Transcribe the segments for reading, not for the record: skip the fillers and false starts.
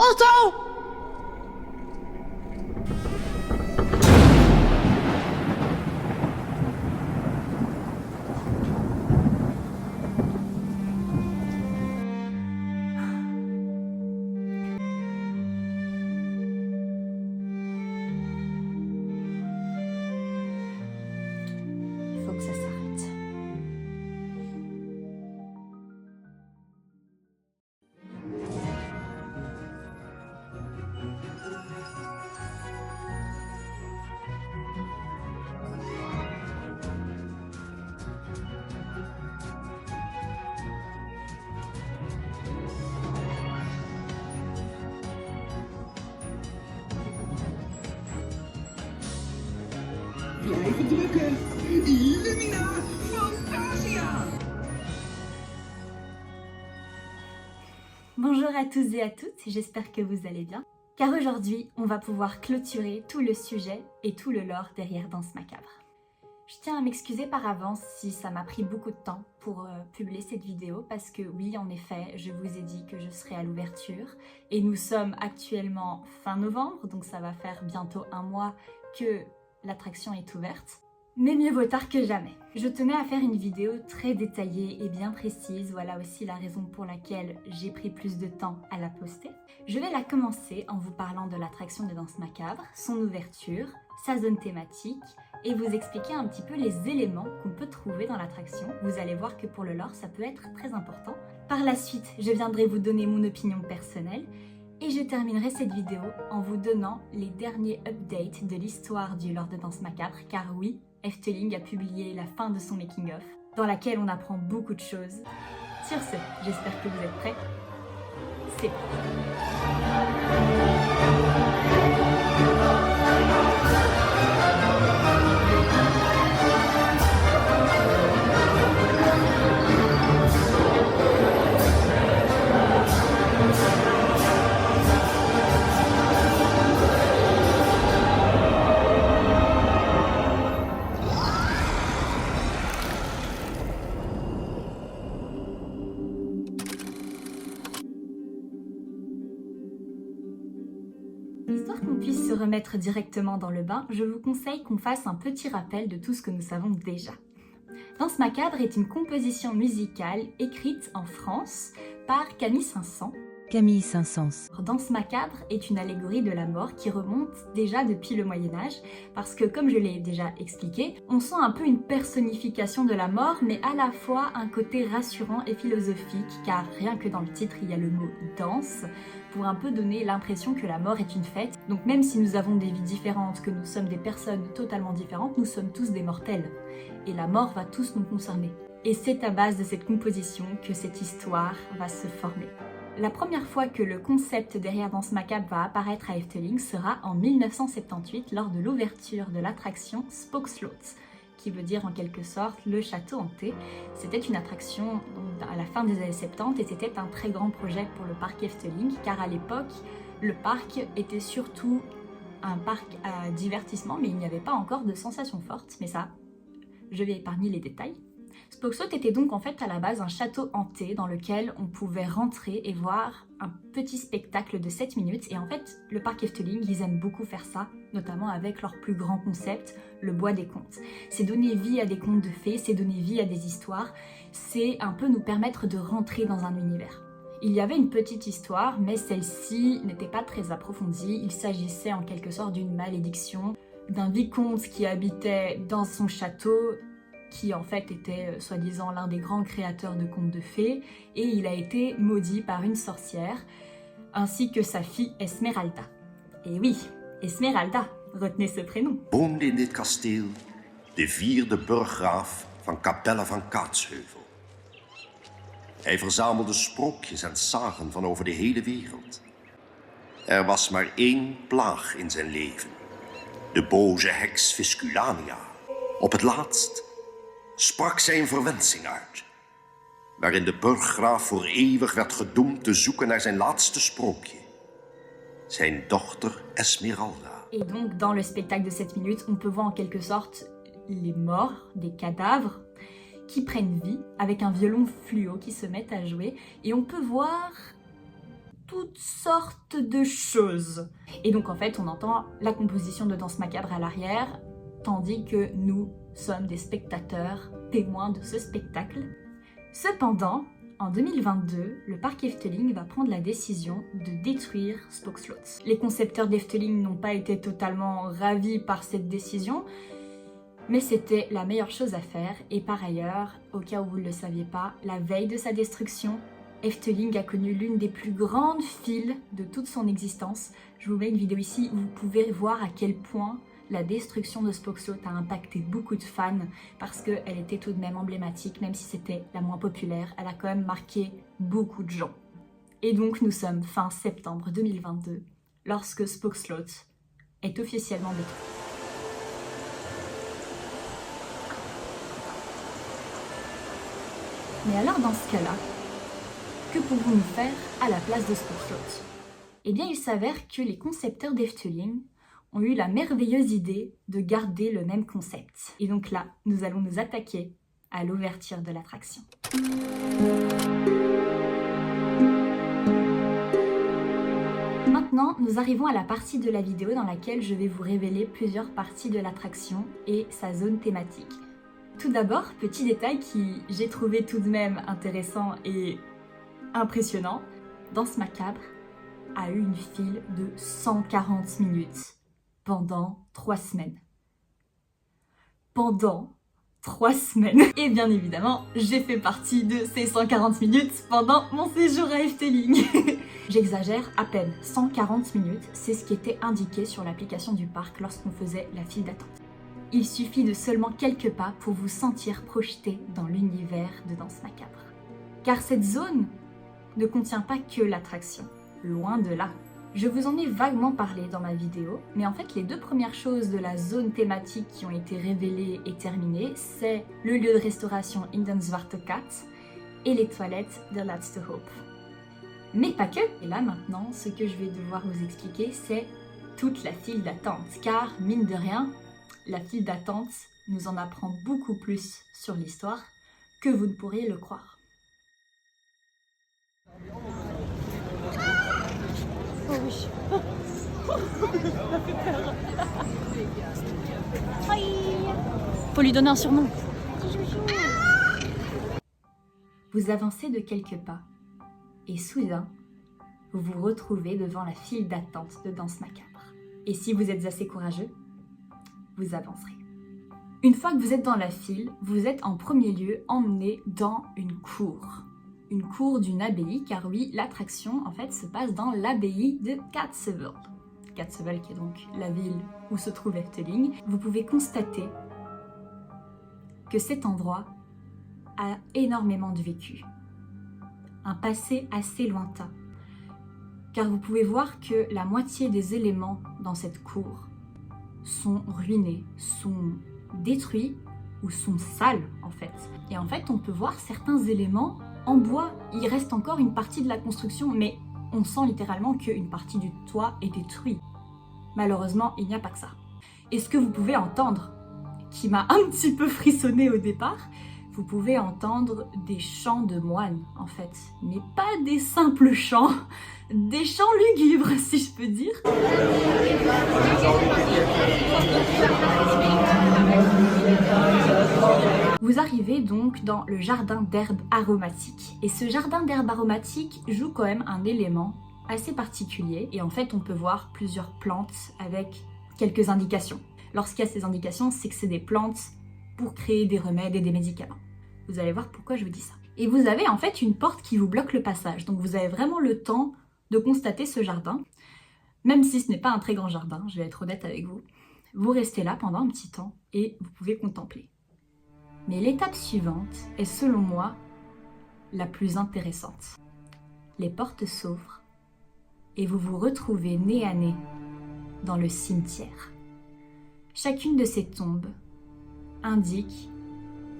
Otto! Il faut que ça s'arrête. Blijven drukken. Illumina Fantasia. Bonjour à tous et à toutes, j'espère que vous allez bien. Car aujourd'hui, on va pouvoir clôturer tout le sujet et tout le lore derrière Danse Macabre. Je tiens à m'excuser par avance si ça m'a pris beaucoup de temps pour publier cette vidéo parce que oui, en effet, je vous ai dit que je serai à l'ouverture et nous sommes actuellement fin novembre, donc ça va faire bientôt un mois que l'attraction est ouverte. Mais mieux vaut tard que jamais. Je tenais à faire une vidéo très détaillée et bien précise, voilà aussi la raison pour laquelle j'ai pris plus de temps à la poster. Je vais la commencer en vous parlant de l'attraction de Danse Macabre, son ouverture, sa zone thématique, et vous expliquer un petit peu les éléments qu'on peut trouver dans l'attraction. Vous allez voir que pour le lore, ça peut être très important. Par la suite, je viendrai vous donner mon opinion personnelle, et je terminerai cette vidéo en vous donnant les derniers updates de l'histoire du lore de Danse Macabre, car oui, Efteling a publié la fin de son making-of, dans laquelle on apprend beaucoup de choses. Sur ce, j'espère que vous êtes prêts. C'est parti. Histoire qu'on puisse se remettre directement dans le bain, je vous conseille qu'on fasse un petit rappel de tout ce que nous savons déjà. Danse Macabre est une composition musicale écrite en France par Camille Saint-Saëns. Camille Saint-Saëns. Danse Macabre est une allégorie de la mort qui remonte déjà depuis le Moyen-Âge parce que, comme je l'ai déjà expliqué, on sent un peu une personnification de la mort mais à la fois un côté rassurant et philosophique car rien que dans le titre il y a le mot « danse » pour un peu donner l'impression que la mort est une fête. Donc même si nous avons des vies différentes, que nous sommes des personnes totalement différentes, nous sommes tous des mortels et la mort va tous nous concerner. Et c'est à base de cette composition que cette histoire va se former. La première fois que le concept derrière Danse Macabre va apparaître à Efteling sera en 1978 lors de l'ouverture de l'attraction Spokslot, qui veut dire en quelque sorte le château hanté. C'était une attraction donc, à la fin des années 70 et c'était un très grand projet pour le parc Efteling car à l'époque, le parc était surtout un parc à divertissement mais il n'y avait pas encore de sensations fortes, mais ça, je vais épargner les détails. Spokslot était donc en fait à la base un château hanté dans lequel on pouvait rentrer et voir un petit spectacle de 7 minutes et en fait le parc Efteling ils aiment beaucoup faire ça, notamment avec leur plus grand concept, le bois des contes. C'est donner vie à des contes de fées, c'est donner vie à des histoires, c'est un peu nous permettre de rentrer dans un univers. Il y avait une petite histoire mais celle-ci n'était pas très approfondie, il s'agissait en quelque sorte d'une malédiction, d'un vicomte qui habitait dans son château qui en fait était soi-disant l'un des grands créateurs de contes de fées, et il a été maudit par une sorcière, ainsi que sa fille Esmeralda. Et oui, Esmeralda, retenez ce prénom. Woonde in dit kasteel de vierde burggraaf van Capelle van Kaatsheuvel. Hij verzamelde sprookjes en sagen van over de hele wereld. Er was maar één plaag in zijn leven. De boze heks Visculania. Op het laatst sprak zij een verwensing uit, waarin de burggraaf voor eeuwig werd gedoemd te zoeken naar zijn laatste sprookje, zijn dochter Esmeralda. Et donc dans le spectacle de 7 minutes, on peut voir en quelque sorte les morts, des cadavres, qui prennent vie avec un violon fluo qui se met à jouer, et on peut voir toutes sortes de choses. Et donc en fait, on entend la composition de Danse Macabre à l'arrière, tandis que nous sommes des spectateurs, témoins de ce spectacle. Cependant, en 2022, le parc Efteling va prendre la décision de détruire Spookslot. Les concepteurs d'Efteling n'ont pas été totalement ravis par cette décision, mais c'était la meilleure chose à faire. Et par ailleurs, au cas où vous ne le saviez pas, la veille de sa destruction, Efteling a connu l'une des plus grandes files de toute son existence. Je vous mets une vidéo ici où vous pouvez voir à quel point la destruction de Spookslot a impacté beaucoup de fans parce qu'elle était tout de même emblématique, même si c'était la moins populaire, elle a quand même marqué beaucoup de gens. Et donc nous sommes fin septembre 2022 lorsque Spookslot est officiellement détruit. Mais alors dans ce cas-là, que pouvons-nous faire à la place de Spookslot? Eh bien il s'avère que les concepteurs d'Efteling ont eu la merveilleuse idée de garder le même concept. Et donc là, nous allons nous attaquer à l'ouverture de l'attraction. Maintenant, nous arrivons à la partie de la vidéo dans laquelle je vais vous révéler plusieurs parties de l'attraction et sa zone thématique. Tout d'abord, petit détail qui j'ai trouvé tout de même intéressant et impressionnant, Danse Macabre a eu une file de 140 minutes pendant 3 semaines. Pendant 3 semaines. Et bien évidemment, j'ai fait partie de ces 140 minutes pendant mon séjour à Efteling. J'exagère à peine, 140 minutes, c'est ce qui était indiqué sur l'application du parc lorsqu'on faisait la file d'attente. Il suffit de seulement quelques pas pour vous sentir projeté dans l'univers de Danse Macabre. Car cette zone ne contient pas que l'attraction, loin de là. Je vous en ai vaguement parlé dans ma vidéo, mais en fait les 2 premières choses de la zone thématique qui ont été révélées et terminées, c'est le lieu de restauration In den Zwarte Kat et les toilettes de Laatste Hoop. Mais pas que. Et là maintenant, ce que je vais devoir vous expliquer, c'est toute la file d'attente, car mine de rien, la file d'attente nous en apprend beaucoup plus sur l'histoire que vous ne pourriez le croire. Oh oui. Ça fait peur. Faut lui donner un surnom. Vous avancez de quelques pas et soudain, vous vous retrouvez devant la file d'attente de Danse Macabre. Et si vous êtes assez courageux, vous avancerez. Une fois que vous êtes dans la file, vous êtes en premier lieu emmené dans une cour. Une cour d'une abbaye, car oui, l'attraction en fait se passe dans l'abbaye de Katsevel. Katsevel qui est donc la ville où se trouve Efteling. Vous pouvez constater que cet endroit a énormément de vécu. Un passé assez lointain. Car vous pouvez voir que la moitié des éléments dans cette cour sont ruinés, sont détruits ou sont sales en fait. Et en fait, on peut voir certains éléments en bois. Il reste encore une partie de la construction, mais on sent littéralement qu'une partie du toit est détruite. Malheureusement, il n'y a pas que ça. Et ce que vous pouvez entendre, qui m'a un petit peu frissonné au départ, vous pouvez entendre des chants de moines en fait. Mais pas des simples chants, des chants lugubres si je peux dire. Vous arrivez donc dans le jardin d'herbes aromatiques. Et ce jardin d'herbes aromatiques joue quand même un élément assez particulier. Et en fait, on peut voir plusieurs plantes avec quelques indications. Lorsqu'il y a ces indications, c'est que c'est des plantes pour créer des remèdes et des médicaments. Vous allez voir pourquoi je vous dis ça. Et vous avez en fait une porte qui vous bloque le passage. Donc vous avez vraiment le temps de constater ce jardin. Même si ce n'est pas un très grand jardin, je vais être honnête avec vous. Vous restez là pendant un petit temps et vous pouvez contempler. Mais l'étape suivante est selon moi la plus intéressante. Les portes s'ouvrent et vous vous retrouvez nez à nez dans le cimetière. Chacune de ces tombes indique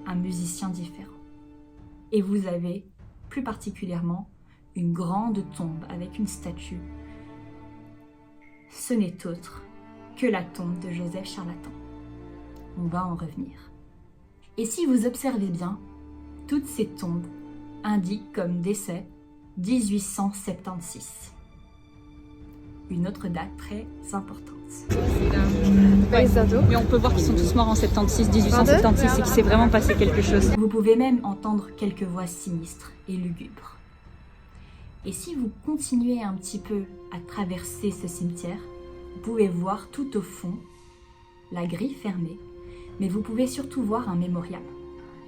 un musicien différent. Et vous avez plus particulièrement une grande tombe avec une statue. Ce n'est autre que la tombe de Joseph Charlatan. On va en revenir. Et si vous observez bien, toutes ces tombes indiquent comme décès 1876. une autre date très importante. Ouais. Mais on peut voir qu'ils sont tous morts en 76, 1876 et qu'il s'est vraiment passé quelque chose. Vous pouvez même entendre quelques voix sinistres et lugubres. Et si vous continuez un petit peu à traverser ce cimetière, vous pouvez voir tout au fond la grille fermée, mais vous pouvez surtout voir un mémorial.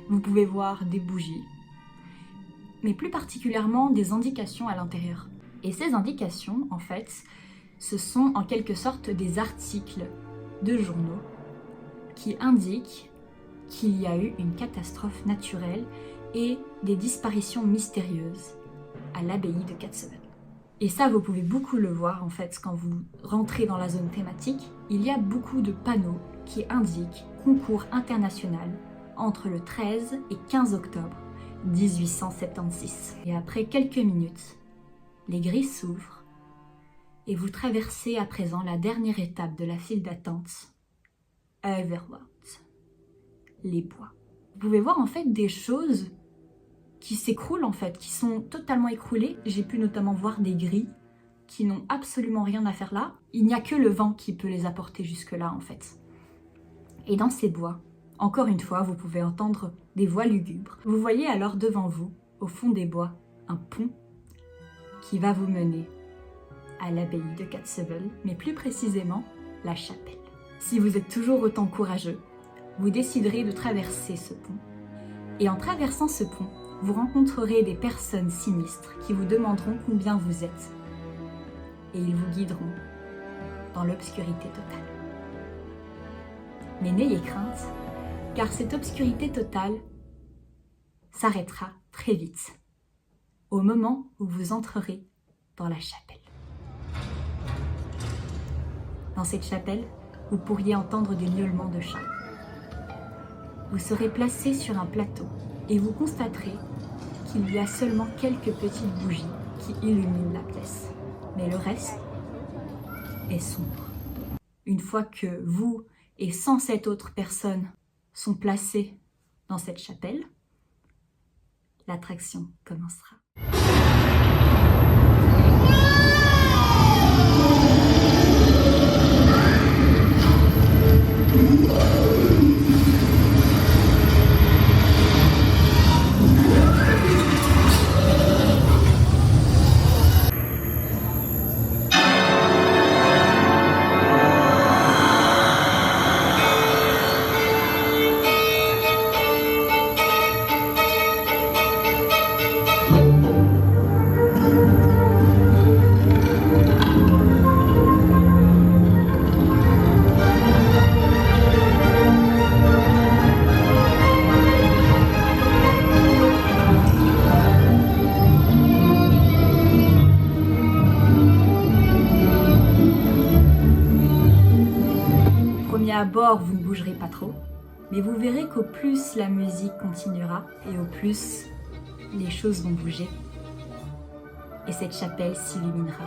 Vous pouvez voir des bougies, mais plus particulièrement des indications à l'intérieur. Et ces indications, en fait, ce sont en quelque sorte des articles de journaux qui indiquent qu'il y a eu une catastrophe naturelle et des disparitions mystérieuses à l'abbaye de Katzebel. Et ça, vous pouvez beaucoup le voir en fait quand vous rentrez dans la zone thématique. Il y a beaucoup de panneaux qui indiquent concours international entre le 13 et 15 octobre 1876. Et après quelques minutes, les grilles s'ouvrent et vous traversez à présent la dernière étape de la file d'attente, Overwood, les bois. Vous pouvez voir en fait des choses qui s'écroulent en fait, qui sont totalement écroulées. J'ai pu notamment voir des grilles qui n'ont absolument rien à faire là. Il n'y a que le vent qui peut les apporter jusque-là en fait. Et dans ces bois, encore une fois, vous pouvez entendre des voix lugubres. Vous voyez alors devant vous, au fond des bois, un pont qui va vous mener à l'abbaye de Katzebel, mais plus précisément, la chapelle. Si vous êtes toujours autant courageux, vous déciderez de traverser ce pont. Et en traversant ce pont, vous rencontrerez des personnes sinistres qui vous demanderont combien vous êtes. Et ils vous guideront dans l'obscurité totale. Mais n'ayez crainte, car cette obscurité totale s'arrêtera très vite, au moment où vous entrerez dans la chapelle. Dans cette chapelle, vous pourriez entendre des miaulements de chats. Vous serez placé sur un plateau et vous constaterez qu'il y a seulement quelques petites bougies qui illuminent la pièce. Mais le reste est sombre. Une fois que vous et 107 autres personnes sont placées dans cette chapelle, l'attraction commencera. À bord, vous ne bougerez pas trop, mais vous verrez qu'au plus la musique continuera et au plus les choses vont bouger et cette chapelle s'illuminera.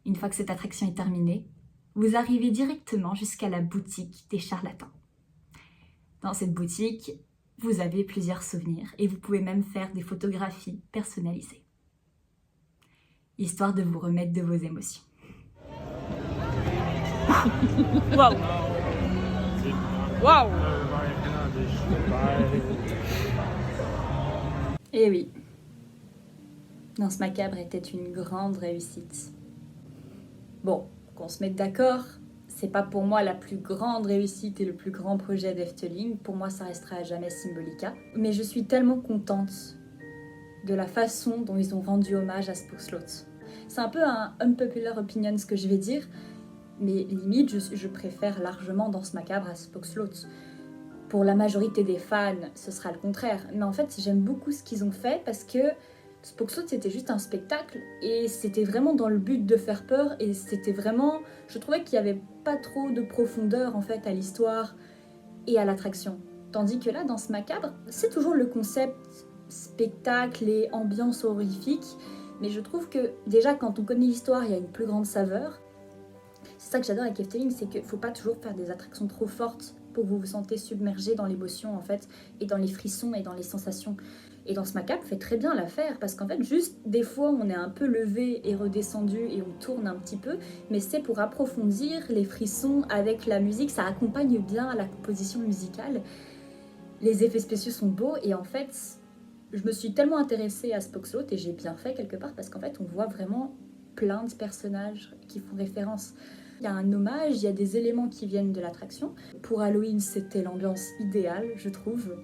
Une fois que cette attraction est terminée, vous arrivez directement jusqu'à la boutique des charlatans. Dans cette boutique, vous avez plusieurs souvenirs et vous pouvez même faire des photographies personnalisées, histoire de vous remettre de vos émotions. Waouh! Waouh! Eh oui, Danse Macabre était une grande réussite. Bon, qu'on se mette d'accord, c'est pas pour moi la plus grande réussite et le plus grand projet d'Efteling. Pour moi, ça restera à jamais Symbolica. Mais je suis tellement contente de la façon dont ils ont rendu hommage à Spookslot. C'est un peu un unpopular opinion ce que je vais dire, Mais limite, je préfère largement Danse Macabre à Spookslot. Pour la majorité des fans, ce sera le contraire. Mais en fait, j'aime beaucoup ce qu'ils ont fait parce que Spookslot, c'était juste un spectacle et c'était vraiment dans le but de faire peur et c'était vraiment... Je trouvais qu'il n'y avait pas trop de profondeur en fait à l'histoire et à l'attraction. Tandis que là, Danse Macabre, c'est toujours le concept spectacle et ambiance horrifique, mais je trouve que déjà quand on connaît l'histoire, il y a une plus grande saveur. C'est ça que j'adore avec Efteling, c'est qu'il ne faut pas toujours faire des attractions trop fortes pour que vous vous sentez submergé dans l'émotion en fait, et dans les frissons et dans les sensations. Et Danse Macabre fait très bien l'affaire, parce qu'en fait, juste des fois, on est un peu levé et redescendu et on tourne un petit peu, mais c'est pour approfondir les frissons avec la musique, ça accompagne bien la composition musicale. Les effets spéciaux sont beaux, et en fait, je me suis tellement intéressée à Spookslot, et j'ai bien fait quelque part, parce qu'en fait, on voit vraiment plein de personnages qui font référence. Il y a un hommage, il y a des éléments qui viennent de l'attraction. Pour Halloween, c'était l'ambiance idéale, je trouve.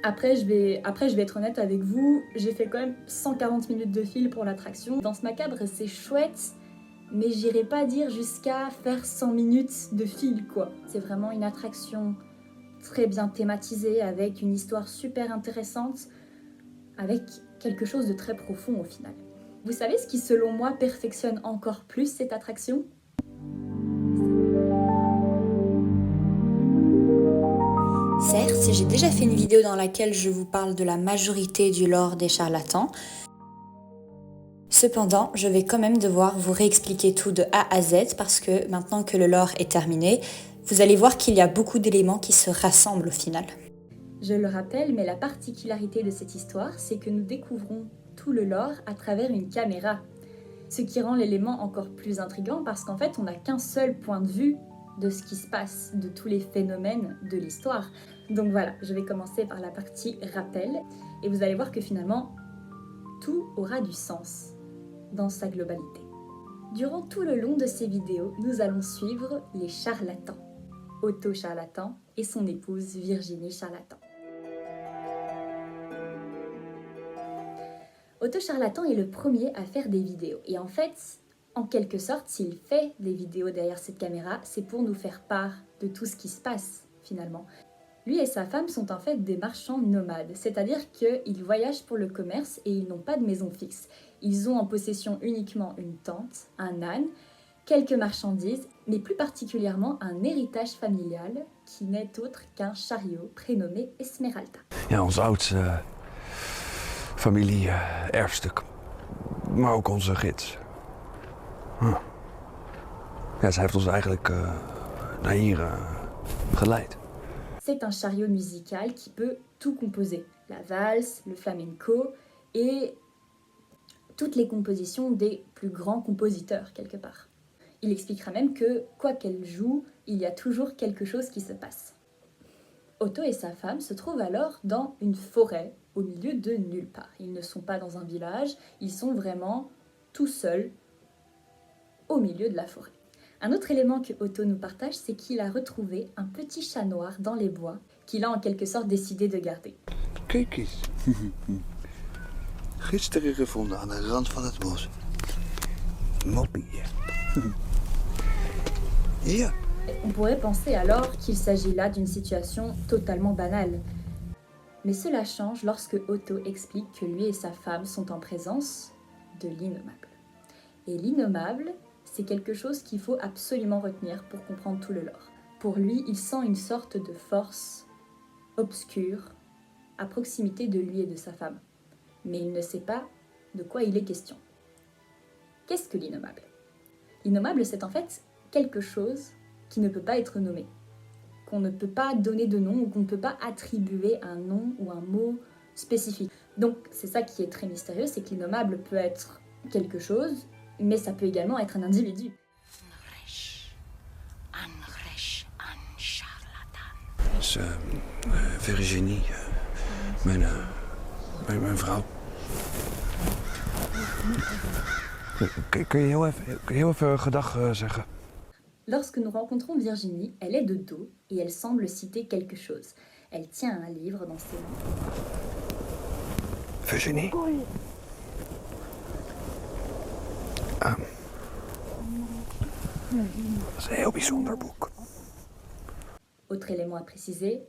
Après, je vais être honnête avec vous, j'ai fait quand même 140 minutes de fil pour l'attraction. Danse Macabre, c'est chouette, mais j'irai pas dire jusqu'à faire 100 minutes de fil, quoi. C'est vraiment une attraction très bien thématisée, avec une histoire super intéressante, avec quelque chose de très profond au final. Vous savez ce qui, selon moi, perfectionne encore plus cette attraction ? Certes, j'ai déjà fait une vidéo dans laquelle je vous parle de la majorité du lore des charlatans. Cependant, je vais quand même devoir vous réexpliquer tout de A à Z parce que maintenant que le lore est terminé, vous allez voir qu'il y a beaucoup d'éléments qui se rassemblent au final. Je le rappelle, mais la particularité de cette histoire, c'est que nous découvrons tout le lore à travers une caméra. Ce qui rend l'élément encore plus intriguant parce qu'en fait, on n'a qu'un seul point de vue de ce qui se passe, de tous les phénomènes de l'histoire. Donc voilà, je vais commencer par la partie rappel et vous allez voir que finalement, tout aura du sens dans sa globalité. Durant tout le long de ces vidéos, nous allons suivre les charlatans. Otto Charlatan et son épouse Virginie Charlatan. Otto Charlatan est le premier à faire des vidéos et en fait, en quelque sorte, s'il fait des vidéos derrière cette caméra, c'est pour nous faire part de tout ce qui se passe finalement. Lui et sa femme sont en fait des marchands nomades, c'est-à-dire qu'ils voyagent pour le commerce et ils n'ont pas de maison fixe. Ils ont en possession uniquement une tente, un âne, quelques marchandises, mais plus particulièrement un héritage familial qui n'est autre qu'un chariot prénommé Esmeralda. Ja, ons oudste familie-erfstuk, maar ook onze gids. Ja, zij heeft ons eigenlijk naar hier geleid. C'est un chariot musical qui peut tout composer. La valse, le flamenco et toutes les compositions des plus grands compositeurs quelque part. Il expliquera même que, quoi qu'elle joue, il y a toujours quelque chose qui se passe. Otto et sa femme se trouvent alors dans une forêt au milieu de nulle part. Ils ne sont pas dans un village, ils sont vraiment tout seuls au milieu de la forêt. Un autre élément que Otto nous partage, c'est qu'il a retrouvé un petit chat noir dans les bois qu'il a en quelque sorte décidé de garder. Kijk eens. Gisteren gevonden aan de rand van het bos. Moppie. Ja. On pourrait penser alors qu'il s'agit là d'une situation totalement banale. Mais cela change lorsque Otto explique que lui et sa femme sont en présence de l'innommable. Et l'innommable, c'est quelque chose qu'il faut absolument retenir pour comprendre tout le lore. Pour lui, il sent une sorte de force obscure à proximité de lui et de sa femme. Mais il ne sait pas de quoi il est question. Qu'est-ce que l'innommable ? L'innommable, c'est en fait quelque chose qui ne peut pas être nommé, qu'on ne peut pas donner de nom ou qu'on ne peut pas attribuer un nom ou un mot spécifique. Donc c'est ça qui est très mystérieux, c'est que l'innommable peut être quelque chose, mais ça peut également être un individu. Dat is Virginie, mijn vrouw. Kun je heel even gedag zeggen? Lorsque nous rencontrons Virginie, elle est de dos et elle semble citer quelque chose. Elle tient un livre dans ses mains. Virginie? Dat is een heel bijzonder boek. Autre élément à préciser,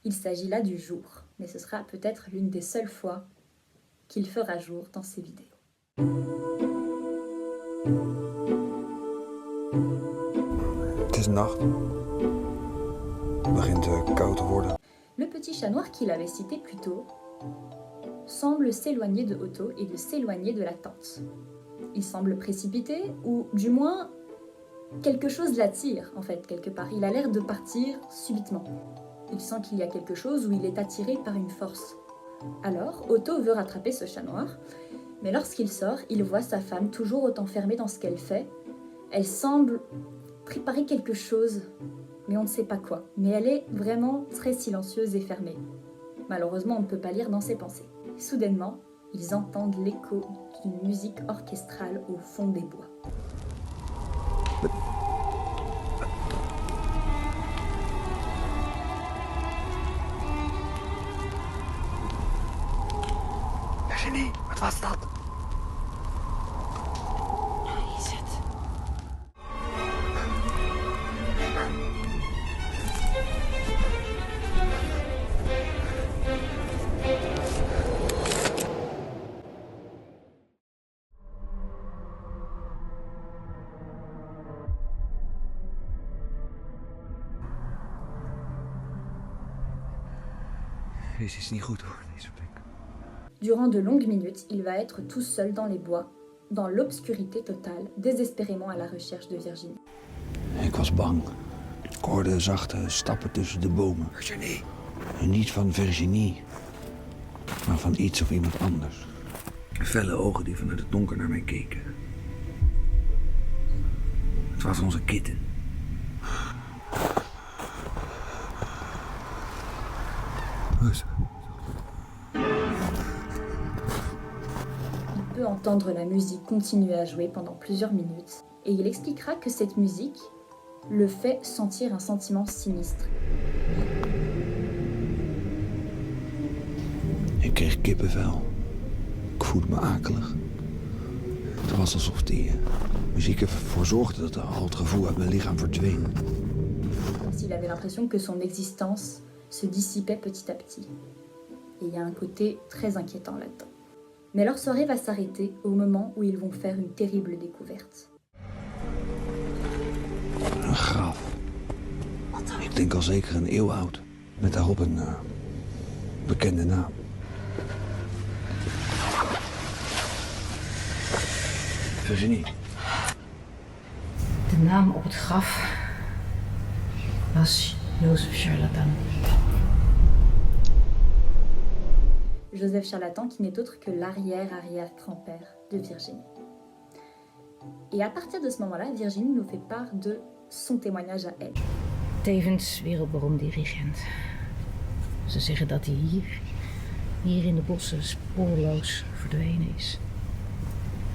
il s'agit là du jour, mais ce sera peut-être l'une des seules fois qu'il fera jour dans ses vidéos. Het is nacht. Het begint koud te worden. Le petit chat noir qu'il avait cité plus tôt semble s'éloigner de Otto et de s'éloigner de la tente. Il semble précipité, ou du moins quelque chose l'attire en fait quelque part. Il a l'air de partir subitement. Il sent qu'il y a quelque chose où il est attiré par une force. Alors Otto veut rattraper ce chat noir, mais lorsqu'il sort, il voit sa femme toujours autant fermée dans ce qu'elle fait. Elle semble préparer quelque chose, mais on ne sait pas quoi. Mais elle est vraiment très silencieuse et fermée. Malheureusement, on ne peut pas lire dans ses pensées. Soudainement, ils entendent l'écho d'une musique orchestrale au fond des bois. Virginie, wat was dat? Dit is niet goed hoor, deze plek. Durant de longues minutes, il va être tout seul dans les bois, dans l'obscurité totale, désespérément à la recherche de Virginie. Ik was bang. Ik hoorde zachte stappen tussen de bomen. Virginie. En niet van Virginie, maar van iets of iemand anders. Felle ogen die vanuit het donker naar mij keken. Het was onze kitten. Il peut entendre la musique continuer à jouer pendant plusieurs minutes, et il expliquera que cette musique le fait sentir un sentiment sinistre. Ik kreeg kippenvel. Ik voelde me akelig. Het was alsof die muziek ervoor zorgde dat al het gevoel uit mijn lichaam verdween. Comme s'il avait l'impression que son existence se dissipait petit à petit. Et il y a un côté très inquiétant là-dedans. Mais leur soirée va s'arrêter au moment où ils vont faire une terrible découverte. Een graf. Ik denk al zeker een eeuw oud. Met daarop een bekende naam. Virginie. De naam op het graf was Joseph Charlatan. Joseph Charlatan qui n'est autre que l'arrière-arrière-grand-père de Virginie. Et à partir de ce moment-là, Virginie nous fait part de son témoignage à elle. Tevens wereldberoemd dirigent. Ze zeggen dat hij hier in de bossen spoorloos verdwenen is.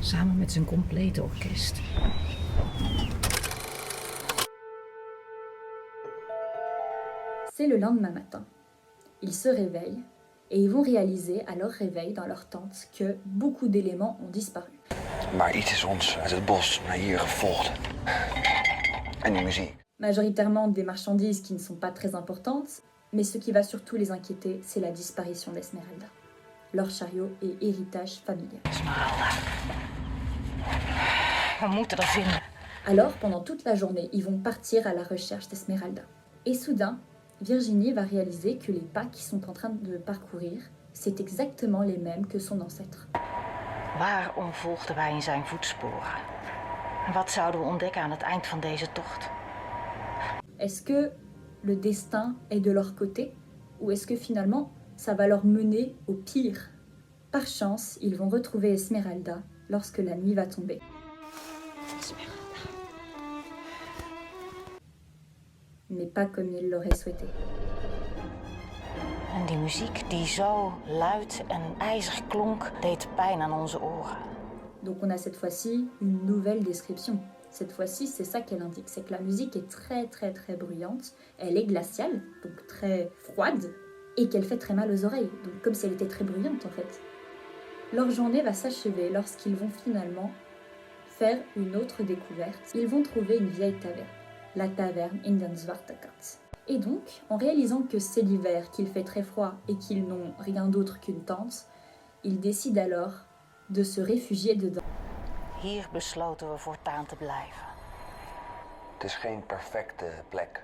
Samen met zijn complete orkest. C'est le lendemain matin. Ils se réveillent et ils vont réaliser à leur réveil dans leur tente que beaucoup d'éléments ont disparu. Maar iets is ons uit het bos naar hier gevolgd. En die muziek. Majoritairement des marchandises qui ne sont pas très importantes, mais ce qui va surtout les inquiéter, c'est la disparition d'Esmeralda, leur chariot et héritage familial. Esmeralda. We moeten haar vinden. Alors, pendant toute la journée, ils vont partir à la recherche d'Esmeralda. Et soudain, Virginie va réaliser que les pas qu'ils sont en train de parcourir, c'est exactement les mêmes que son ancêtre. Waarom volgden wij in zijn voetsporen? En wat zouden we ontdekken aan het eind van deze tocht? Est-ce que le destin est de leur côté ou est-ce que finalement ça va leur mener au pire? Par chance, ils vont retrouver Esmeralda lorsque la nuit va tomber. Mais pas comme ils l'auraient souhaité. En die muziek die zo luid en ijzig klonk, deed pijn aan onze oren. Donc on a cette fois-ci une nouvelle description. Cette fois-ci, c'est ça qu'elle indique, c'est que la musique est très très très bruyante, elle est glaciale, donc très froide, et qu'elle fait très mal aux oreilles, donc comme si elle était très bruyante en fait. Leur journée va s'achever lorsqu'ils vont finalement faire une autre découverte. Ils vont trouver une vieille taverne, la taverne in den Zwarte Kat. Et donc, en réalisant que c'est l'hiver, qu'il fait très froid et qu'ils n'ont rien d'autre qu'une tente, ils décident alors de se réfugier dedans. Hier besloten we voortaan te blijven. Het is geen perfecte plek.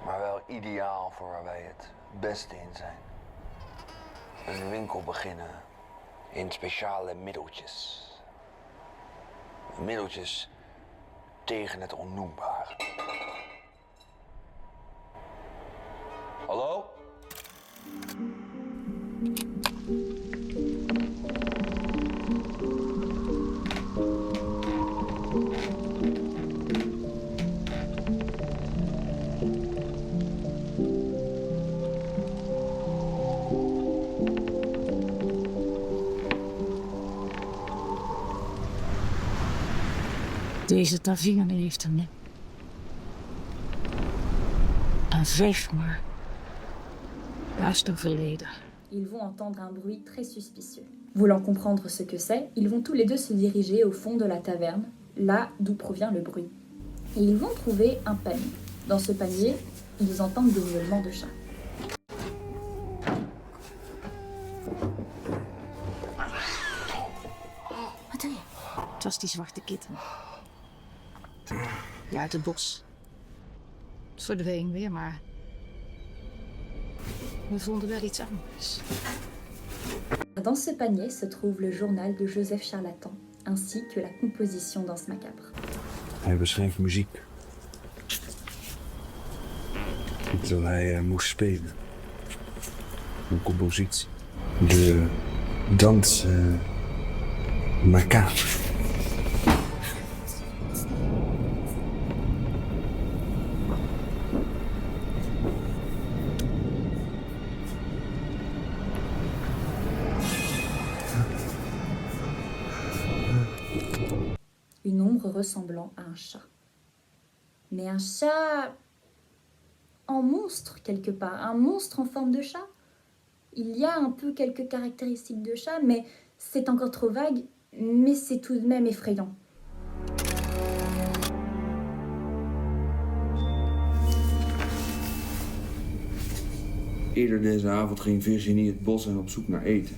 Maar wel ideaal voor waar wij het beste in zijn. Een winkel beginnen in speciale middeltjes. Middeltjes tegen het onnoembare. Hallo? Deze taverne heeft een veeg maar duister verleden. Ils vont entendre un bruit très suspicieux. Voulant comprendre ce que c'est, ils vont tous les deux se diriger au fond de la taverne, là d'où provient le bruit. Et ils vont trouver un panier. Dans ce panier, ils entendent des miaulements de chat. Wat doe je? Het was die zwarte kitten. Ja, uit het bos. Het verdween weer, maar we vonden wel iets anders. Dans ce panier se trouve le journal de Joseph Charlatan, ainsi que la composition Danse Macabre. Hij beschreef muziek. Terwijl hij moest spelen. Een compositie. De dans macabre. Une ombre ressemblant à un chat. Mais un chat en monstre quelque part, un monstre en forme de chat. Il y a un peu quelques caractéristiques de chat, mais c'est encore trop vague, mais c'est tout de même effrayant. Eerder deze avond ging Virginie het bos in op zoek naar eten.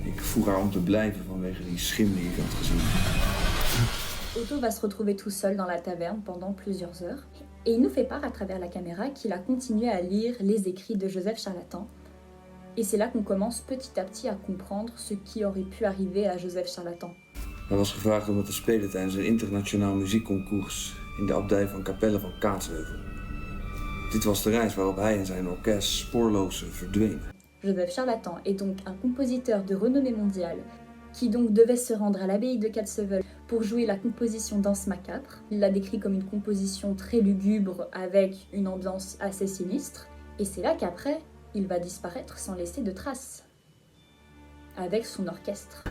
Ik vroeg haar om te blijven vanwege die schim die ik had gezien. Otto va se retrouver tout seul dans la taverne pendant plusieurs heures et il nous fait part à travers la caméra qu'il a continué à lire les écrits de Joseph Charlatan. Et c'est là qu'on commence petit à petit à comprendre ce qui aurait pu arriver à Joseph Charlatan. Hij was gevraagd om het te spelen tijdens een internationaal muziekconcours in de abdij van Capelle van Kaatsheuvel. Dit was de reis waarop hij en zijn orkest spoorloos verdwenen. Joseph Charlatan est donc un compositeur de renommée mondiale qui donc devait se rendre à l'abbaye de Kaatsheuvel pour jouer la composition Danse Macabre. Il l'a décrit comme une composition très lugubre avec une ambiance assez sinistre. Et c'est là qu'après, il va disparaître sans laisser de traces, avec son orchestre.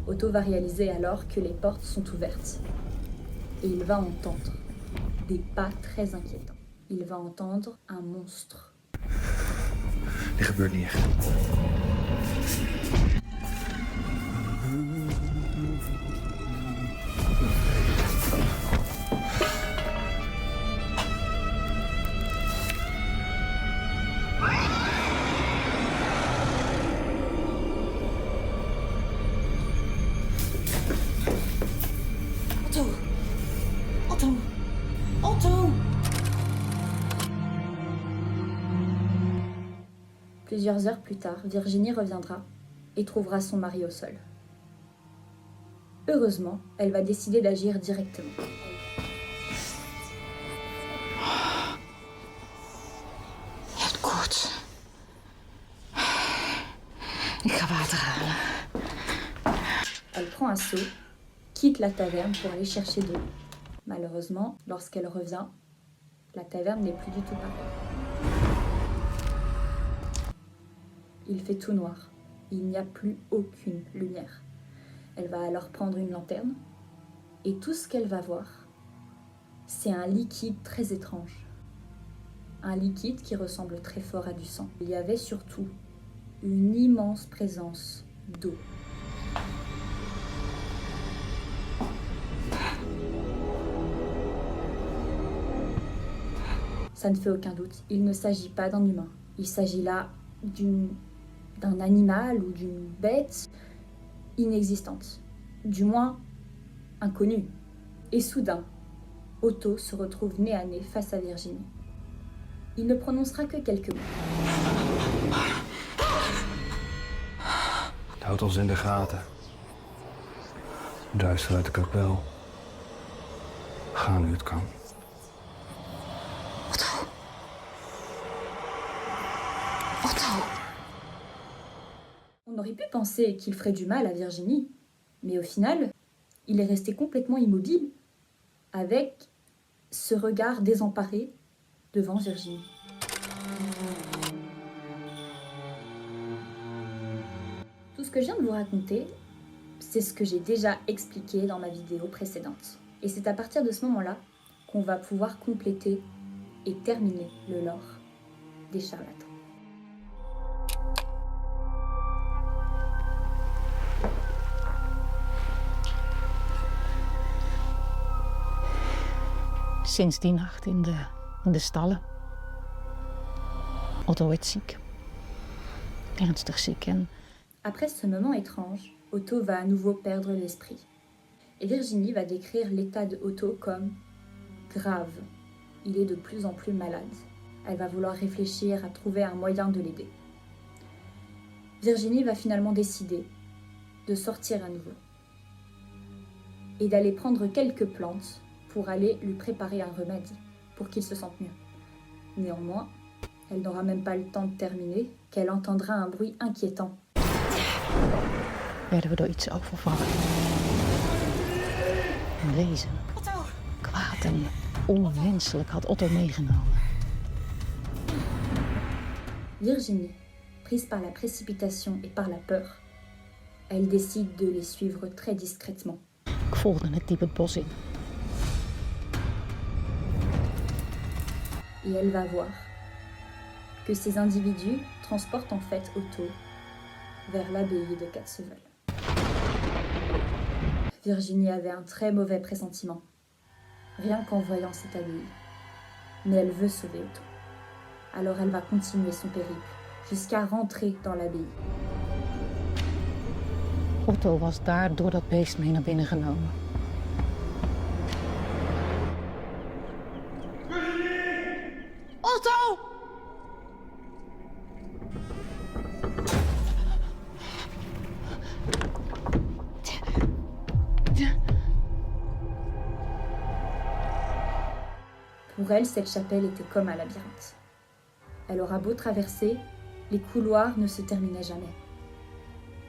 Otto va réaliser alors que les portes sont ouvertes. Et il va entendre des pas très inquiétants. Il va entendre un monstre. Er gebeurt niet echt. Otto! Otto! Otto! Plusieurs heures plus tard, Virginie reviendra et trouvera son mari au sol. Heureusement, elle va décider d'agir directement. Het goed. Ik ga water halen. Elle prend un seau, quitte la taverne pour aller chercher de l'eau. Malheureusement, lorsqu'elle revient, la taverne n'est plus du tout pareille. Il fait tout noir. Il n'y a plus aucune lumière. Elle va alors prendre une lanterne et tout ce qu'elle va voir, c'est un liquide très étrange. un liquide qui ressemble très fort à du sang. Il y avait surtout une immense présence d'eau. Ça ne fait aucun doute, il ne s'agit pas d'un humain. Il s'agit là d'un animal ou d'une bête inexistante, du moins inconnue. Et soudain, Otto se retrouve nez à nez face à Virginie. Il ne prononcera que quelques mots. Het houdt ons in de gaten. Duister uit de kapel. Ga nu het kan. On aurait pu penser qu'il ferait du mal à Virginie, mais au final, il est resté complètement immobile, avec ce regard désemparé devant Virginie. Tout ce que je viens de vous raconter, c'est ce que j'ai déjà expliqué dans ma vidéo précédente. Et c'est à partir de ce moment-là qu'on va pouvoir compléter et terminer le lore des charlatans. Sinds die nacht in de stallen. Otto werd ziek. Ernstig ziek en... Après ce moment étrange, Otto va à nouveau perdre l'esprit. Et Virginie va décrire l'état de Otto comme grave. Il est de plus en plus malade. Elle va vouloir réfléchir à trouver un moyen de l'aider. Virginie va finalement décider de sortir à nouveau et d'aller prendre quelques plantes pour aller lui préparer un remède pour qu'il se sente mieux. Néanmoins, elle n'aura même pas le temps de terminer qu'elle entendra un bruit inquiétant. Werden we door iets overvallen. Een wezen. Kwaad en onwenselijk had Otto meegenomen. Virginie, prise par la précipitation et par la peur, elle décide de les suivre très discrètement. Ik volgde het diep het bos in. Et elle va voir que ces individus transportent en fait Otto vers l'abbaye de Katsevel. Virginie avait un très mauvais pressentiment, rien qu'en voyant cette abbaye. Mais elle veut sauver Otto. Alors elle va continuer son périple jusqu'à rentrer dans l'abbaye. Otto was daar door dat beest mee naar binnen genomen. Otto! Pour elle, cette chapelle était comme un labyrinthe. Elle aura beau traverser, les couloirs ne se terminaient jamais.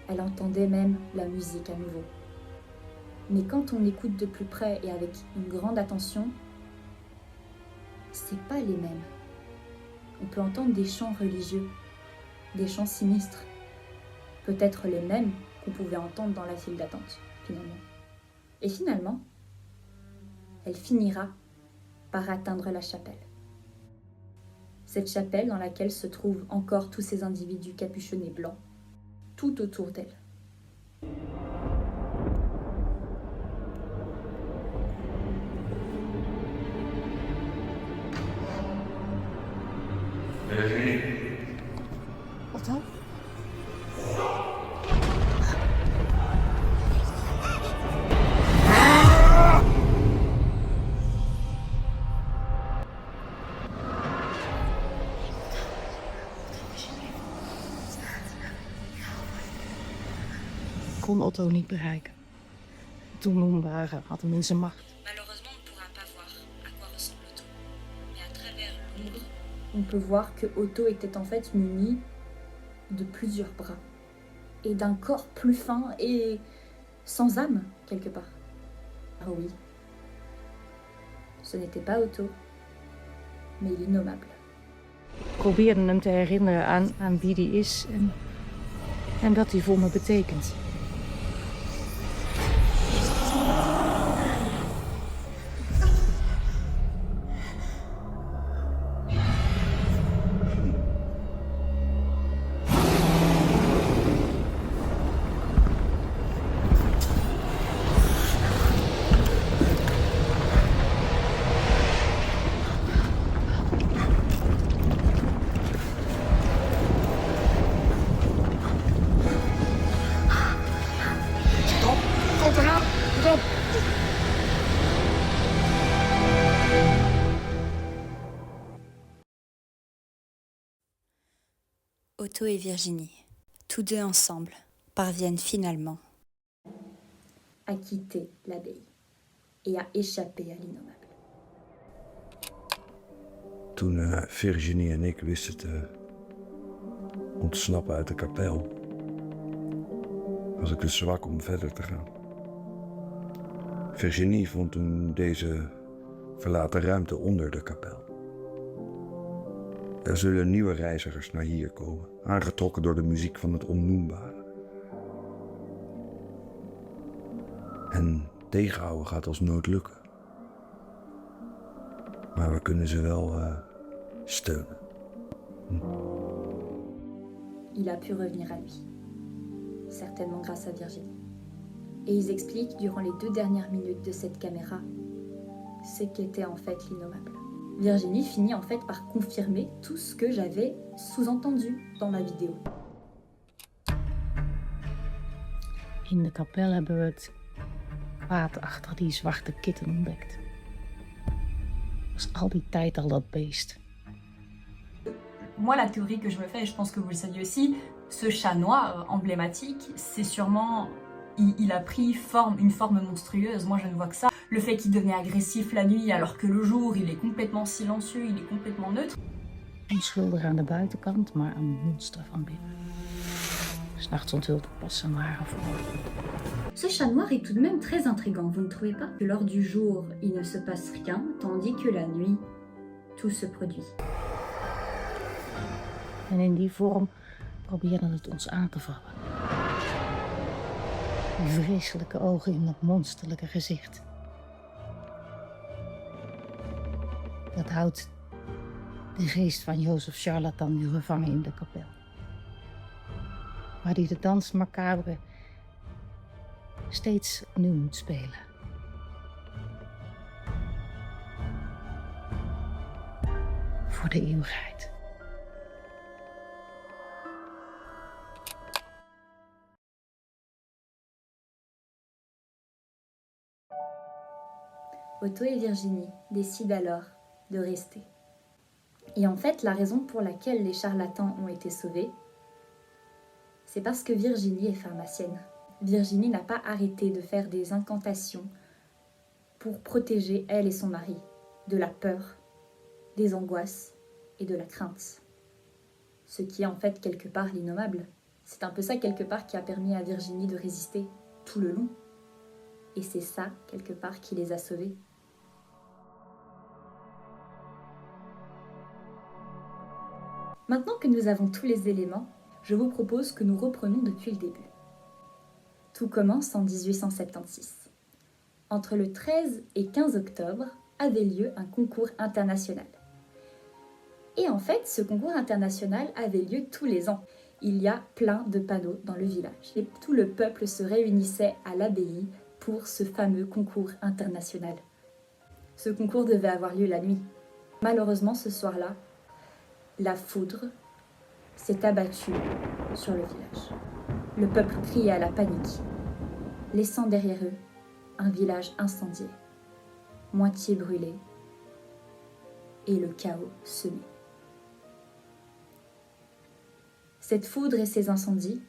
Elle entendait même la musique à nouveau. Mais quand on écoute de plus près et avec une grande attention, c'est pas les mêmes. On peut entendre des chants religieux, des chants sinistres, peut-être les mêmes qu'on pouvait entendre dans la file d'attente, finalement. Et finalement, elle finira par atteindre la chapelle. Cette chapelle dans laquelle se trouvent encore tous ces individus capuchonnés blancs, tout autour d'elle. Otto? Kon Otto niet bereiken. Toen Loenwagen had hem in zijn macht. Malheureusement, on ne pourra pas voir à quoi ressemble Otto. Mais à travers l'ombre, on peut voir que Otto était en fait muni de plusieurs bras et d'un corps plus fin et sans âme, quelque part. Ah oui, ce n'était pas Otto, mais l'innommable. Ik probeerde hem te herinneren aan wie hij is en wat hij voor me betekent. Otto et Virginie, tous deux ensemble, parviennent finalement à quitter l'abbaye et à échapper à l'innommable. Toen Virginie en ik wisten te ontsnappen uit de kapel, was ik te zwak om verder te gaan. Virginie vond toen deze verlaten ruimte onder de kapel. Er zullen nieuwe reizigers naar hier komen, aangetrokken door de muziek van het onnoembare. En tegenhouden gaat als nood lukken. Maar we kunnen ze wel steunen. Il a pu revenir à lui, certainement grâce à Virginie. Et ils expliquent durant les 2 dernières minutes de cette caméra ce qu'était en fait l'innommable. Virginie finit en fait par confirmer tout ce que j'avais sous-entendu dans ma vidéo. In de kapel hebben we het kwaad achter die zwarte kitten ontdekt. Was al die tijd al dat beest. Moi, la théorie que je me fais, et je pense que vous le saviez aussi, ce chat noir emblématique, c'est sûrement... Il a pris une forme monstrueuse, moi je ne vois que ça. Le fait qu'il devenait agressif la nuit alors que le jour il est complètement silencieux, il est complètement neutre. Onschuldig aan de buitenkant, maar een monster van binnen. 'S Nachts onthuld pas zijn ware vorm. Ce chat noir est tout de même très intriguant, vous ne trouvez pas? Que lors du jour, il ne se passe rien, tandis que la nuit, tout se produit. En in die vorm probeerde het ons aan te vallen. Die vreselijke ogen in dat monsterlijke gezicht. Dat houdt de geest van Jozef Charlatan nu gevangen in de kapel. Waar hij de dans macabre steeds opnieuw moet spelen. Voor de eeuwigheid. Otto et Virginie décident alors de rester. Et en fait, la raison pour laquelle les charlatans ont été sauvés, c'est parce que Virginie est pharmacienne. Virginie n'a pas arrêté de faire des incantations pour protéger elle et son mari de la peur, des angoisses et de la crainte. Ce qui est en fait quelque part l'innommable. C'est un peu ça quelque part qui a permis à Virginie de résister tout le long. Et c'est ça quelque part qui les a sauvés. Maintenant que nous avons tous les éléments, je vous propose que nous reprenons depuis le début. Tout commence en 1876. Entre le 13 et 15 octobre avait lieu un concours international. Et en fait, ce concours international avait lieu tous les ans. Il y a plein de panneaux dans le village. Et tout le peuple se réunissait à l'abbaye pour ce fameux concours international. Ce concours devait avoir lieu la nuit. Malheureusement, ce soir-là, la foudre s'est abattue sur le village. Le peuple criait à la panique, laissant derrière eux un village incendié, moitié brûlé, et le chaos semé. Cette foudre et ces incendies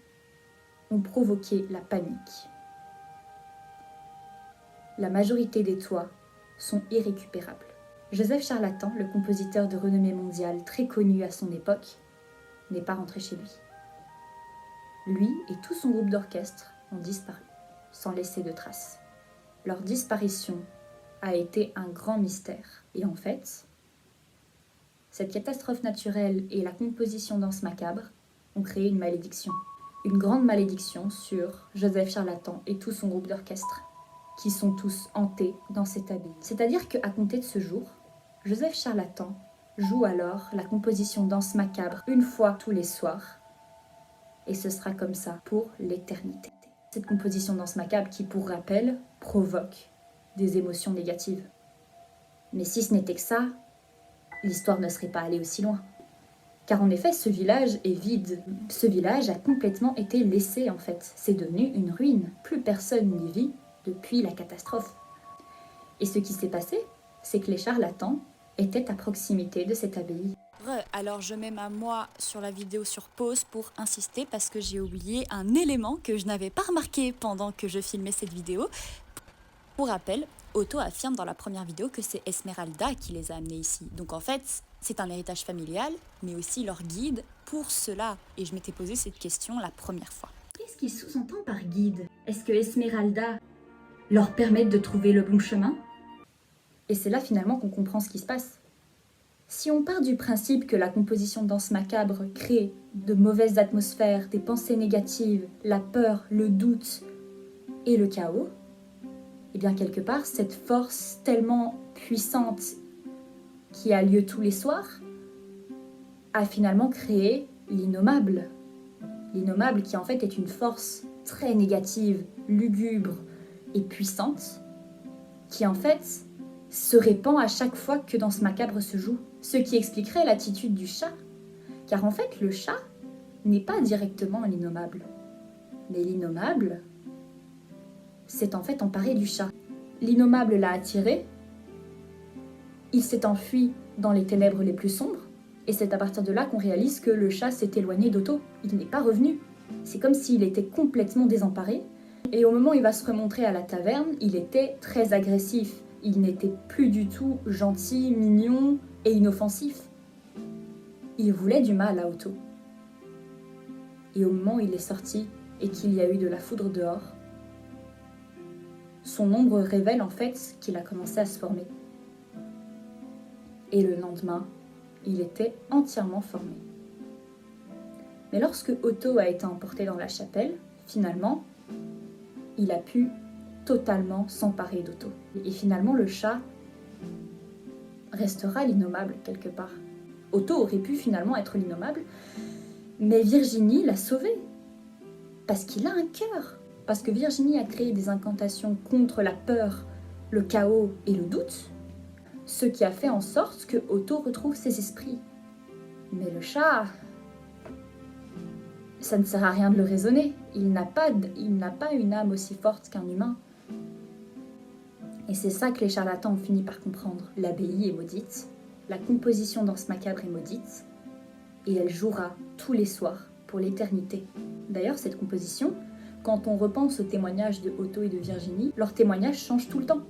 ont provoqué la panique. La majorité des toits sont irrécupérables. Joseph Charlatan, le compositeur de renommée mondiale très connu à son époque, n'est pas rentré chez lui. Lui et tout son groupe d'orchestre ont disparu, sans laisser de traces. Leur disparition a été un grand mystère. Et en fait, cette catastrophe naturelle et la composition Danse macabre ont créé une malédiction. Une grande malédiction sur Joseph Charlatan et tout son groupe d'orchestre, qui sont tous hantés dans cette abbaye. C'est-à-dire qu'à compter de ce jour, Joseph Charlatan joue alors la composition Danse macabre une fois tous les soirs, et ce sera comme ça pour l'éternité. Cette composition Danse macabre qui, pour rappel, provoque des émotions négatives. Mais si ce n'était que ça, l'histoire ne serait pas allée aussi loin. Car en effet, ce village est vide. Ce village a complètement été laissé en fait. C'est devenu une ruine. Plus personne n'y vit depuis la catastrophe. Et ce qui s'est passé, c'est que les charlatans étaient à proximité de cette abbaye. Alors je mets ma moi sur la vidéo sur pause pour insister parce que j'ai oublié un élément que je n'avais pas remarqué pendant que je filmais cette vidéo. Pour rappel, Otto affirme dans la première vidéo que c'est Esmeralda qui les a amenés ici. Donc en fait, c'est un héritage familial, mais aussi leur guide pour cela. Et je m'étais posé cette question la première fois. Qu'est-ce qu'il sous-entend par guide? Est-ce que Esmeralda leur permet de trouver le bon chemin? Et c'est là finalement qu'on comprend ce qui se passe. Si on part du principe que la composition de danse macabre crée de mauvaises atmosphères, des pensées négatives, la peur, le doute et le chaos, et bien quelque part, cette force tellement puissante qui a lieu tous les soirs a finalement créé l'innommable. L'innommable qui en fait est une force très négative, lugubre et puissante, qui en fait se répand à chaque fois que Danse macabre se joue. Ce qui expliquerait l'attitude du chat. Car en fait, le chat n'est pas directement l'innommable. Mais l'innommable s'est en fait emparé du chat. L'innommable l'a attiré, il s'est enfui dans les ténèbres les plus sombres, et c'est à partir de là qu'on réalise que le chat s'est éloigné d'Otto. Il n'est pas revenu. C'est comme s'il était complètement désemparé, et au moment où il va se remontrer à la taverne, il était très agressif. Il n'était plus du tout gentil, mignon et inoffensif. Il voulait du mal à Otto. Et au moment où il est sorti et qu'il y a eu de la foudre dehors, son ombre révèle en fait qu'il a commencé à se former. Et le lendemain, il était entièrement formé. Mais lorsque Otto a été emporté dans la chapelle, finalement, il a pu totalement s'emparer d'Otto. Et finalement, le chat restera l'innommable quelque part. Otto aurait pu finalement être l'innommable, mais Virginie l'a sauvé. Parce qu'il a un cœur. Parce que Virginie a créé des incantations contre la peur, le chaos et le doute, ce qui a fait en sorte que Otto retrouve ses esprits. Mais le chat, ça ne sert à rien de le raisonner. Il n'a pas une âme aussi forte qu'un humain. Et c'est ça que les charlatans ont fini par comprendre. L'abbaye est maudite, la composition Danse macabre est maudite, et elle jouera tous les soirs pour l'éternité. D'ailleurs, cette composition, quand on repense aux témoignages de Otto et de Virginie, leurs témoignages changent tout le temps.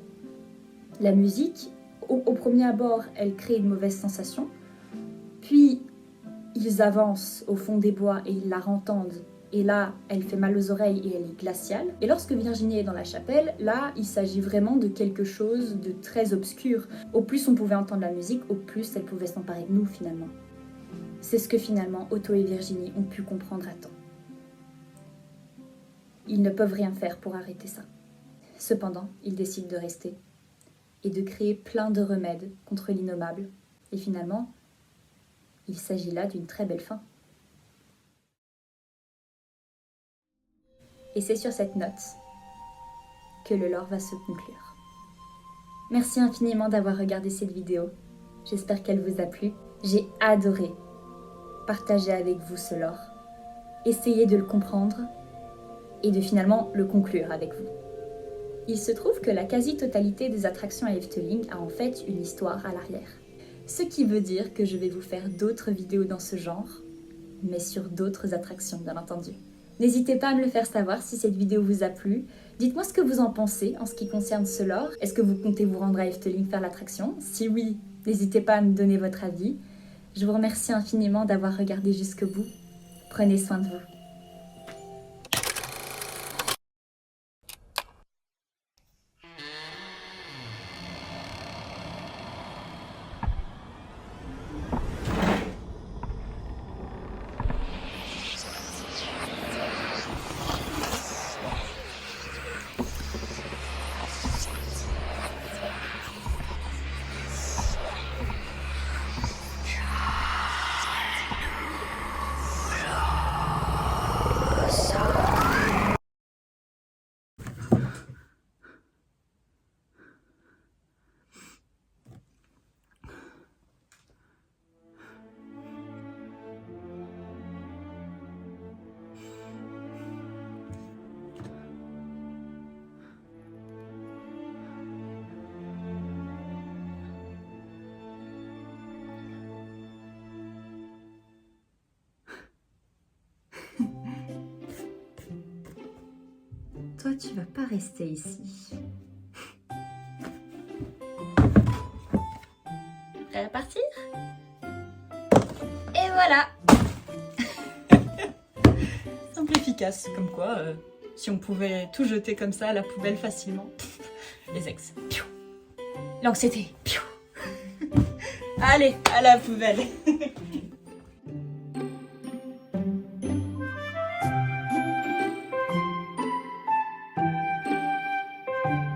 La musique, au premier abord, elle crée une mauvaise sensation, puis ils avancent au fond des bois et ils la entendent. Et là, elle fait mal aux oreilles et elle est glaciale. Et lorsque Virginie est dans la chapelle, là, il s'agit vraiment de quelque chose de très obscur. Au plus on pouvait entendre la musique, au plus elle pouvait s'emparer de nous finalement. C'est ce que finalement Otto et Virginie ont pu comprendre à temps. Ils ne peuvent rien faire pour arrêter ça. Cependant, ils décident de rester et de créer plein de remèdes contre l'innommable. Et finalement, il s'agit là d'une très belle fin. Et c'est sur cette note que le lore va se conclure. Merci infiniment d'avoir regardé cette vidéo. J'espère qu'elle vous a plu. J'ai adoré partager avec vous ce lore, essayer de le comprendre et de finalement le conclure avec vous. Il se trouve que la quasi-totalité des attractions à Efteling a en fait une histoire à l'arrière. Ce qui veut dire que je vais vous faire d'autres vidéos dans ce genre, mais sur d'autres attractions bien entendu. N'hésitez pas à me le faire savoir si cette vidéo vous a plu. Dites-moi ce que vous en pensez en ce qui concerne ce lore. Est-ce que vous comptez vous rendre à Efteling faire l'attraction? Si oui, n'hésitez pas à me donner votre avis. Je vous remercie infiniment d'avoir regardé jusqu'au bout. Prenez soin de vous. toi, tu vas pas rester ici. Prêt à partir? Et voilà! Simple, efficace, comme quoi, si on pouvait tout jeter comme ça à la poubelle facilement. Les ex. Piou. L'anxiété. Piou. Allez, à la poubelle.